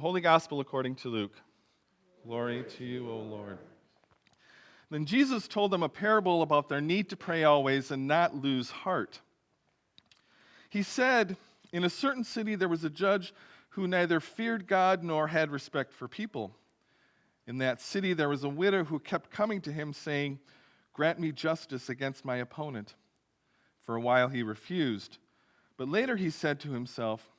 Holy Gospel according to Luke. Glory to you, O Lord. Then Jesus told them a parable about their need to pray always and not lose heart. He said, in a certain city there was a judge who neither feared God nor had respect for people. In that city there was a widow who kept coming to him saying, "Grant me justice against my opponent." For a while he refused, but later he said to himself,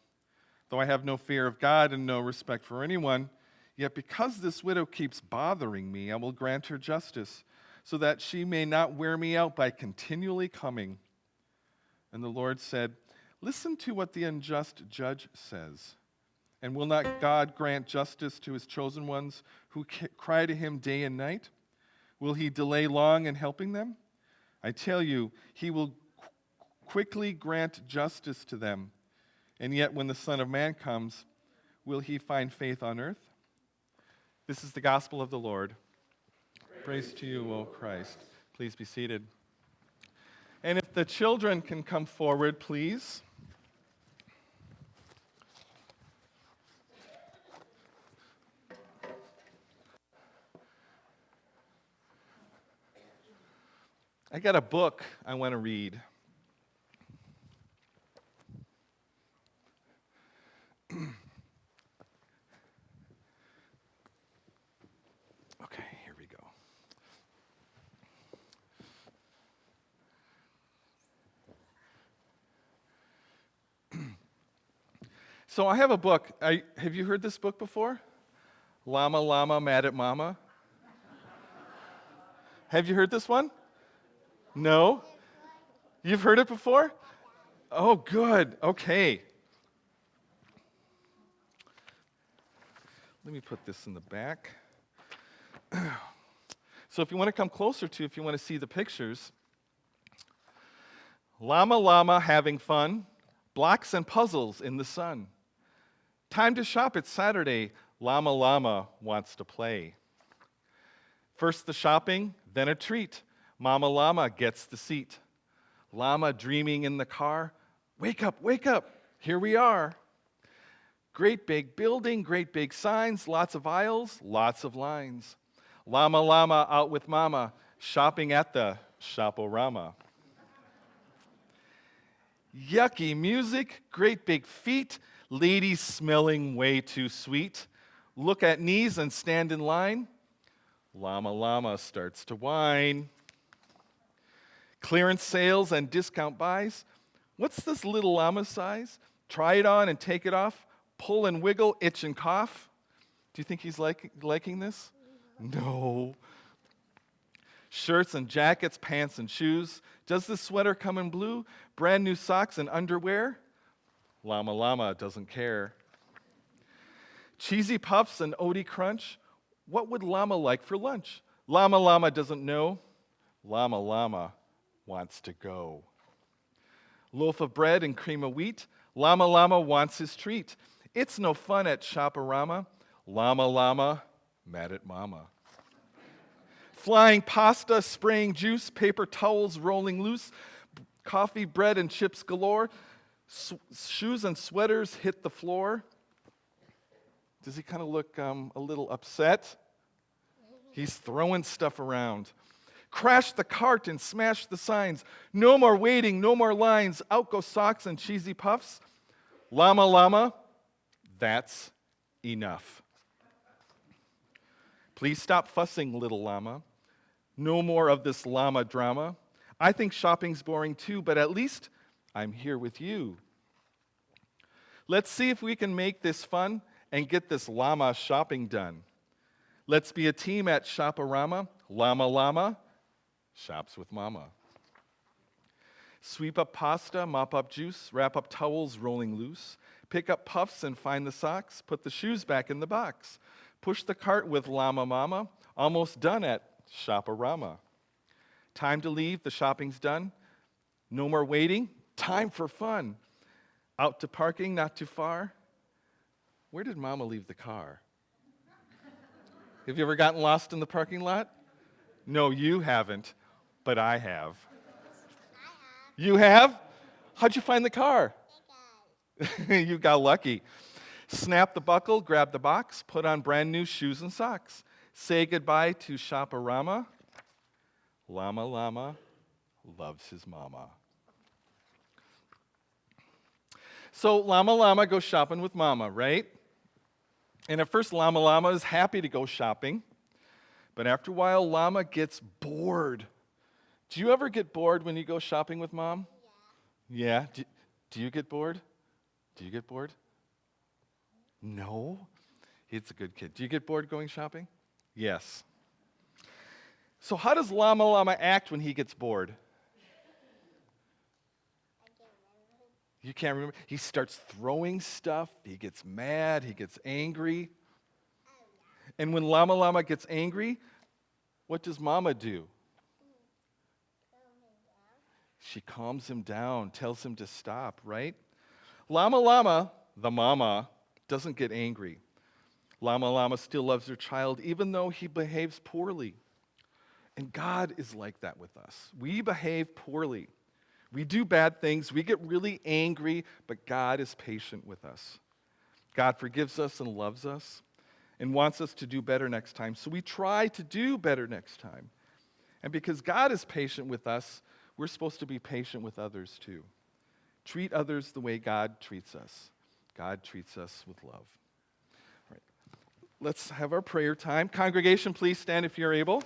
"Though I have no fear of God and no respect for anyone, yet because this widow keeps bothering me, I will grant her justice, so that she may not wear me out by continually coming." And the Lord said, "Listen to what the unjust judge says. And will not God grant justice to his chosen ones who cry to him day and night? Will he delay long in helping them? I tell you, he will quickly grant justice to them. And yet when the Son of Man comes, will he find faith on earth?" This is the gospel of the Lord. Praise to you, O Christ. Please be seated. And if the children can come forward, please. I got a book I want to read. Okay, here we go. So I have a book. Have you heard this book before? Llama, Llama, Mad at Mama. Have you heard this one? No? You've heard it before? Oh, good. Okay. Let me put this in the back. So if you want to come closer to, if you want to see the pictures, llama, llama having fun, blocks and puzzles in the sun. Time to shop, it's Saturday, llama, llama wants to play. First the shopping, then a treat. Mama llama gets the seat. Llama dreaming in the car, wake up, here we are. Great big building, great big signs, lots of aisles, lots of lines. Llama, llama out with mama, shopping at the Shop-O-Rama. Yucky music, great big feet, ladies smelling way too sweet. Look at knees and stand in line. Llama, llama starts to whine. Clearance sales and discount buys. What's this little llama size? Try it on and take it off. Pull and wiggle, itch and cough. Do you think he's liking this? No. Shirts and jackets, pants and shoes. Does this sweater come in blue? Brand new socks and underwear? Llama, llama doesn't care. Cheesy puffs and oaty crunch. What would llama like for lunch? Llama, llama doesn't know. Llama, llama wants to go. Loaf of bread and cream of wheat. Llama, llama wants his treat. It's no fun at Shop-O-Rama. Llama, llama mad at mama. Flying pasta, spraying juice, paper towels rolling loose, coffee, bread, and chips galore. Shoes and sweaters hit the floor. Does he kind of look a little upset? He's throwing stuff around. Crash the cart and smash the signs. No more waiting, no more lines. Out go socks and cheesy puffs. Llama, llama, that's enough. Please stop fussing, little llama. No more of this llama drama. I think shopping's boring too, but at least I'm here with you. Let's see if we can make this fun and get this llama shopping done. Let's be a team at Shop-O-Rama. Llama, llama shops with mama. Sweep up pasta, mop up juice, wrap up towels rolling loose. Pick up puffs and find the socks. Put the shoes back in the box. Push the cart with llama mama. Almost done at Shop-O-Rama. Time to leave, the shopping's done. No more waiting, time for fun. Out to parking, not too far. Where did mama leave the car? Have you ever gotten lost in the parking lot? No, you haven't, but I have. You have? How'd you find the car? You got lucky. Snap the buckle, grab the box, put on brand new shoes and socks. Say goodbye to Shop-a-Rama. Llama Llama loves his mama. So Llama Llama goes shopping with Mama, right? And at first, Llama Llama is happy to go shopping. But after a while, Llama gets bored. Do you ever get bored when you go shopping with Mom? Yeah? Do you get bored? Do you get bored? No? He's a good kid. Do you get bored going shopping? Yes. So how does Llama Llama act when he gets bored? You can't remember? He starts throwing stuff. He gets mad. He gets angry. And when Llama Llama gets angry, what does Mama do? She calms him down, tells him to stop, right? Llama Llama, the mama, doesn't get angry. Llama Llama still loves her child, even though he behaves poorly. And God is like that with us. We behave poorly. We do bad things. We get really angry, but God is patient with us. God forgives us and loves us and wants us to do better next time. So we try to do better next time. And because God is patient with us, we're supposed to be patient with others too. Treat others the way God treats us. God treats us with love. All right. Let's have our prayer time. Congregation, please stand if you're able.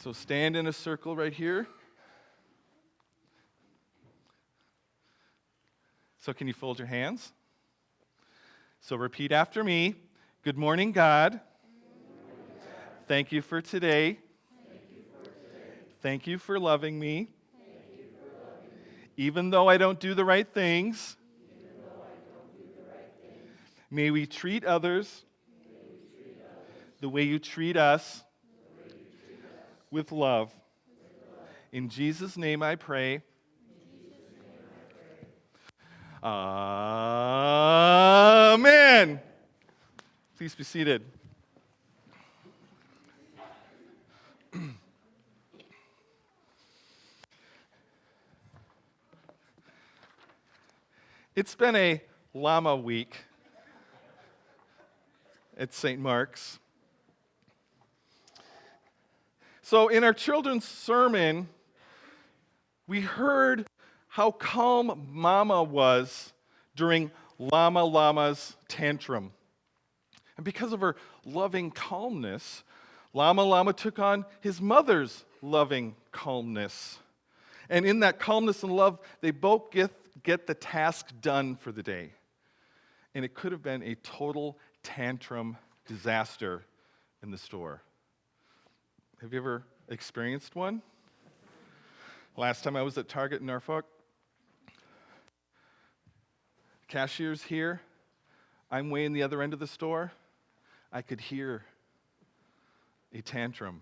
So stand in a circle right here. So can you fold your hands? So repeat after me. Good morning, God. Thank you for today. Thank you for loving me. Even though I don't do the right things. May we treat others the way you treat us. With love. In Jesus' name I pray. Amen. Please be seated. It's been a llama week at St. Mark's. So in our children's sermon, we heard how calm Mama was during Llama Llama's tantrum. And because of her loving calmness, Llama Llama took on his mother's loving calmness. And in that calmness and love, they both get the task done for the day. And it could have been a total tantrum disaster in the store. Have you ever experienced one? Last time I was at Target in Norfolk, cashier's here. I'm way in the other end of the store. I could hear a tantrum.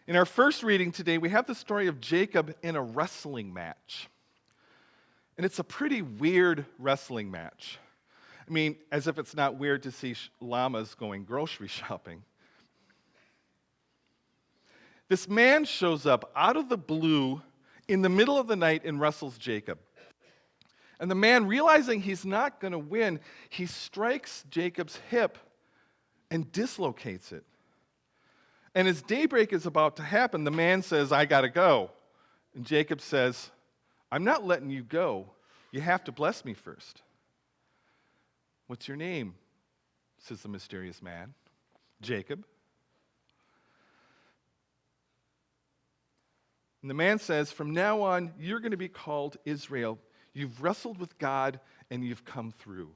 In our first reading today, we have the story of Jacob in a wrestling match. And it's a pretty weird wrestling match. I mean, as if it's not weird to see llamas going grocery shopping. This man shows up out of the blue in the middle of the night and wrestles Jacob. And the man, realizing he's not going to win, he strikes Jacob's hip and dislocates it. And as daybreak is about to happen, the man says, I got to go. And Jacob says, I'm not letting you go. You have to bless me first. What's your name? Says the mysterious man. Jacob. And the man says, from now on, you're going to be called Israel. You've wrestled with God, and you've come through.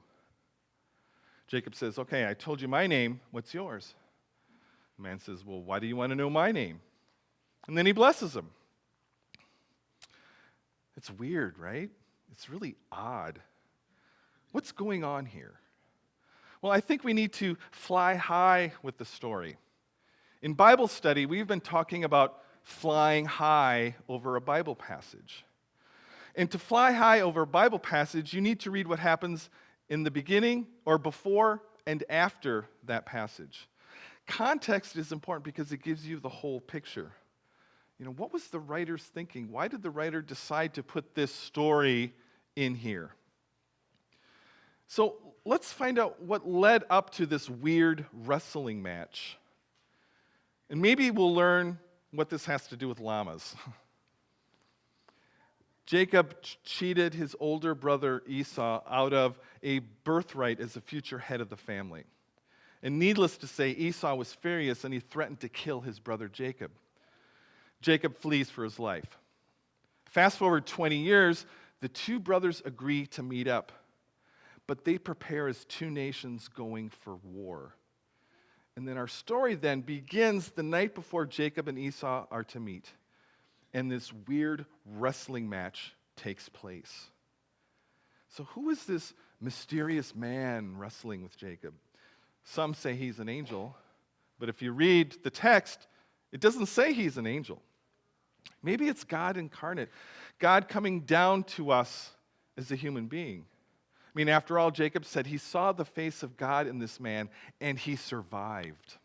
Jacob says, okay, I told you my name. What's yours? The man says, well, why do you want to know my name? And then he blesses him. It's weird, right? It's really odd. What's going on here? Well, I think we need to fly high with the story. In Bible study, we've been talking about flying high over a Bible passage. And to fly high over a Bible passage, you need to read what happens in the beginning or before and after that passage. Context is important because it gives you the whole picture. What was the writer's thinking? Why did the writer decide to put this story in here? So let's find out what led up to this weird wrestling match. And maybe we'll learn what this has to do with llamas. Jacob cheated his older brother Esau out of a birthright as the future head of the family. And needless to say, Esau was furious and he threatened to kill his brother Jacob. Jacob flees for his life. Fast forward 20 years, the two brothers agree to meet up, but they prepare as two nations going for war. And then our story then begins the night before Jacob and Esau are to meet. And this weird wrestling match takes place. So who is this mysterious man wrestling with Jacob? Some say he's an angel, but if you read the text, it doesn't say he's an angel. Maybe it's God incarnate, God coming down to us as a human being. I mean, after all, Jacob said he saw the face of God in this man, and he survived.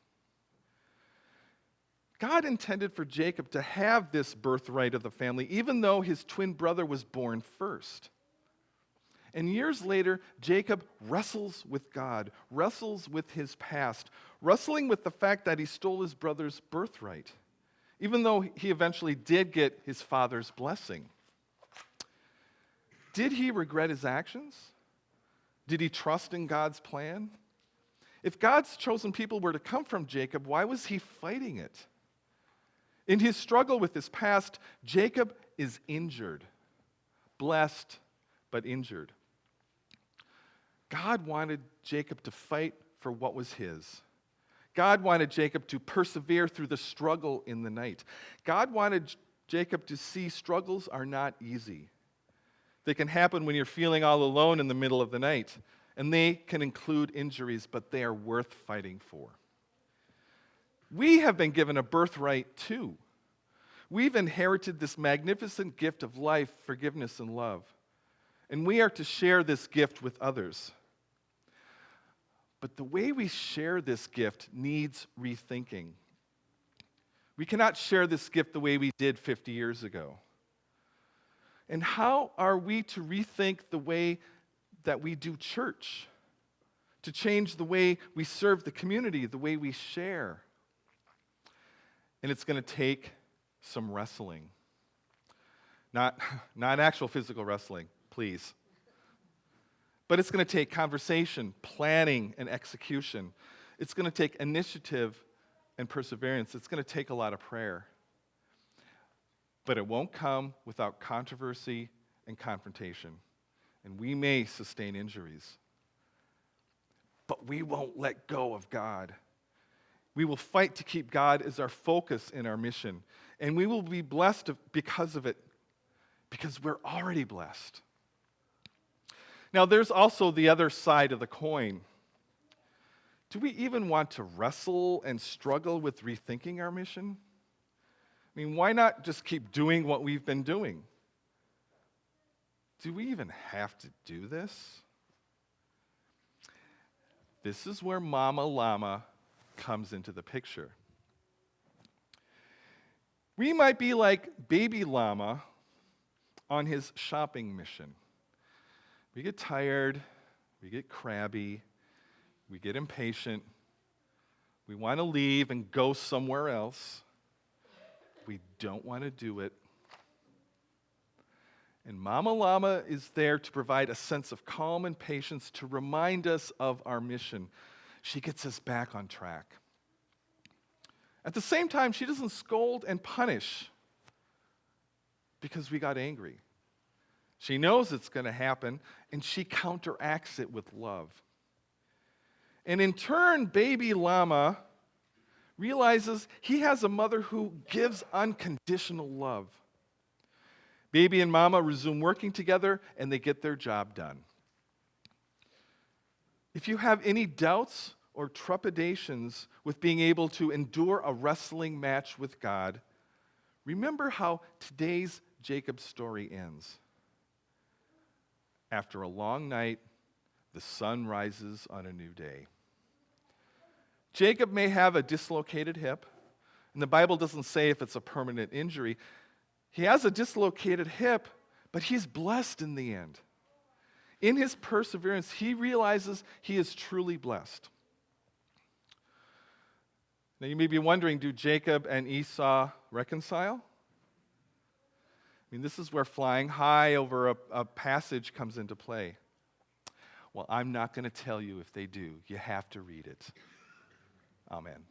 God intended for Jacob to have this birthright of the family, even though his twin brother was born first. And years later, Jacob wrestles with God, wrestles with his past, wrestling with the fact that he stole his brother's birthright, even though he eventually did get his father's blessing. Did he regret his actions? Did he trust in God's plan? If God's chosen people were to come from Jacob, why was he fighting it? In his struggle with his past, Jacob is injured, blessed, but injured. God wanted Jacob to fight for what was his. God wanted Jacob to persevere through the struggle in the night. God wanted Jacob to see struggles are not easy. They can happen when you're feeling all alone in the middle of the night, and they can include injuries, but they are worth fighting for. We have been given a birthright too. We've inherited this magnificent gift of life, forgiveness, and love. And we are to share this gift with others. But the way we share this gift needs rethinking. We cannot share this gift the way we did 50 years ago. And how are we to rethink the way that we do church? To change the way we serve the community, the way we share? And it's going to take some wrestling. Not actual physical wrestling, please. But it's going to take conversation, planning, and execution. It's going to take initiative and perseverance. It's going to take a lot of prayer. But it won't come without controversy and confrontation. And we may sustain injuries. But we won't let go of God. We will fight to keep God as our focus in our mission. And we will be blessed because of it, because we're already blessed. Now, there's also the other side of the coin. Do we even want to wrestle and struggle with rethinking our mission? I mean, why not just keep doing what we've been doing? Do we even have to do this? This is where Mama Llama comes into the picture. We might be like Baby Llama on his shopping mission. We get tired, we get crabby, we get impatient, we want to leave and go somewhere else. We don't want to do it. And Mama Llama is there to provide a sense of calm and patience to remind us of our mission. She gets us back on track. At the same time, she doesn't scold and punish because we got angry. She knows it's going to happen, and she counteracts it with love. And in turn, Baby Llama realizes he has a mother who gives unconditional love. Baby and Mama resume working together, and they get their job done. If you have any doubts or trepidations with being able to endure a wrestling match with God, remember how today's Jacob story ends. After a long night, the sun rises on a new day. Jacob may have a dislocated hip, And the Bible doesn't say if it's a permanent injury. He has a dislocated hip, but he's blessed in the end. In his perseverance, he realizes he is truly blessed. Now you may be wondering, do Jacob and Esau reconcile? I mean, this is where flying high over a passage comes into play. Well, I'm not going to tell you if they do. You have to read it. Amen.